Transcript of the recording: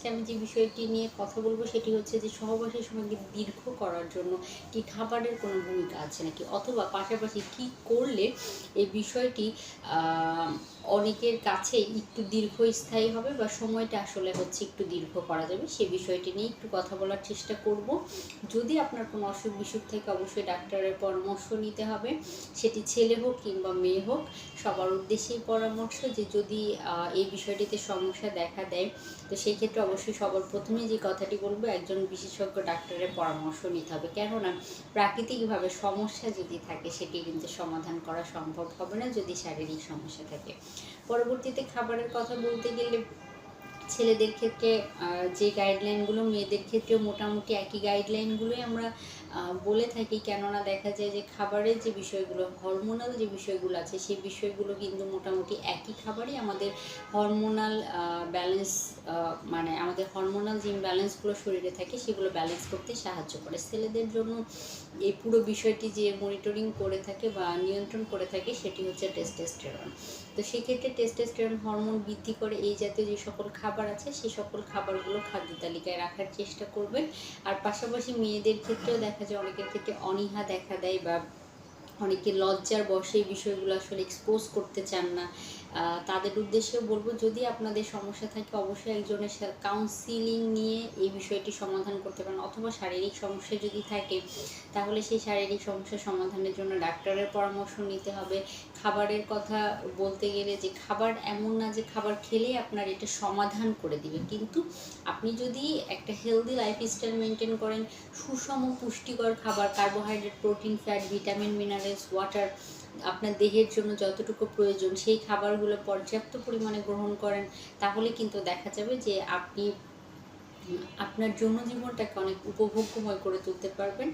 আজকে আমি যে বিষয়টি নিয়ে কথা বলবো সেটি হচ্ছে যে সহবাসের সময় দীর্ঘ করার জন্য কি খাবারের কোনো ভূমিকা আছে নাকি, অথবা পাশাপাশি কি করলে এই বিষয়টি অনেকের কাছে একটু দীর্ঘস্থায়ী হবে বা সময়টা আসলে হচ্ছে একটু দীর্ঘ করা যাবে, সে বিষয়টি নিয়ে একটু কথা বলার চেষ্টা করব। যদি আপনার কোনো অসুখ বিসুখ থাকে অবশ্যই ডাক্তারের পরামর্শ নিতে হবে, সেটি ছেলে হোক কিংবা মেয়ে হোক। সবার উদ্দেশ্যেই পরামর্শ যে যদি এই বিষয়টিতে সমস্যা দেখা দেয়, তো সেই ক্ষেত্রে অবশ্যই সবার প্রথমে যে কথাটি বলবো, একজন বিশেষজ্ঞ ডাক্তারের পরামর্শ নিতে হবে। কেননা প্রাকৃতিকভাবে সমস্যা যদি থাকে সেটি কিন্তু সমাধান করা সম্ভব হবে না যদি শারীরিক সমস্যা থাকে। পরবর্তীতে খাবারের কথা বলতে গেলে ছেলেদের ক্ষেত্রে যে গাইডলাইনগুলো, মেয়েদের ক্ষেত্রেও মোটামুটি একই গাইডলাইনগুলোই আমরা বলে থাকি। কেননা দেখা যায় যে খাবারের যে বিষয়গুলো, হরমোনাল যে বিষয়গুলো আছে, সেই বিষয়গুলো কিন্তু মোটামুটি একই খাবারই আমাদের হরমোনাল ব্যালেন্স, মানে আমাদের হরমোনাল যে ইমব্যালেন্সগুলো শরীরে থাকে সেগুলো ব্যালেন্স করতে সাহায্য করে। ছেলেদের জন্য এই পুরো বিষয়টি যে মনিটরিং করে থাকে বা নিয়ন্ত্রণ করে থাকে সেটি হচ্ছে টেস্টোস্টেরন। তো সেক্ষেত্রে টেস্টোস্টেরন হরমোন বৃদ্ধি করে এই জাতীয় যে সকল খাবার আছে সেই সকল খাবারগুলো খাদ্য তালিকায় রাখার চেষ্টা করবেন। আর পাশাপাশি মেয়েদের ক্ষেত্রেও দেখা যায় অনেকের ক্ষেত্রে অনীহা দেখা দেয় বা অনেকে লজ্জার বশে এই বিষয়গুলো আসলে এক্সপোজ করতে চান না। তাদের উদ্দেশ্যেও বলবো, যদি আপনাদের সমস্যা থাকে অবশ্যই একজনের সাথে কাউন্সিলিং নিয়ে এই বিষয়টি সমাধান করতে পারেন, অথবা শারীরিক সমস্যা যদি থাকে তাহলে সেই শারীরিক সমস্যা সমাধানের জন্য ডাক্তারের পরামর্শ নিতে হবে। খাবারের কথা বলতে গেলে যে খাবার এমন না যে খাবার খেলেই আপনার এটা সমাধান করে দিবে, কিন্তু আপনি যদি একটা হেলদি লাইফস্টাইল মেনটেন করেন, সুষম পুষ্টিকর খাবার, carbohydrate, protein, fat, vitamin, minerals, water আপনার দেহের জন্য যতটুকু প্রয়োজন সেই খাবারগুলো পর্যাপ্ত পরিমাণে গ্রহণ করেন, তাহলে কিন্তু দেখা যাবে যে আপনি আপনার যৌন জীবনটাকে অনেক উপভোগ্যময় করে তুলতে পারবেন।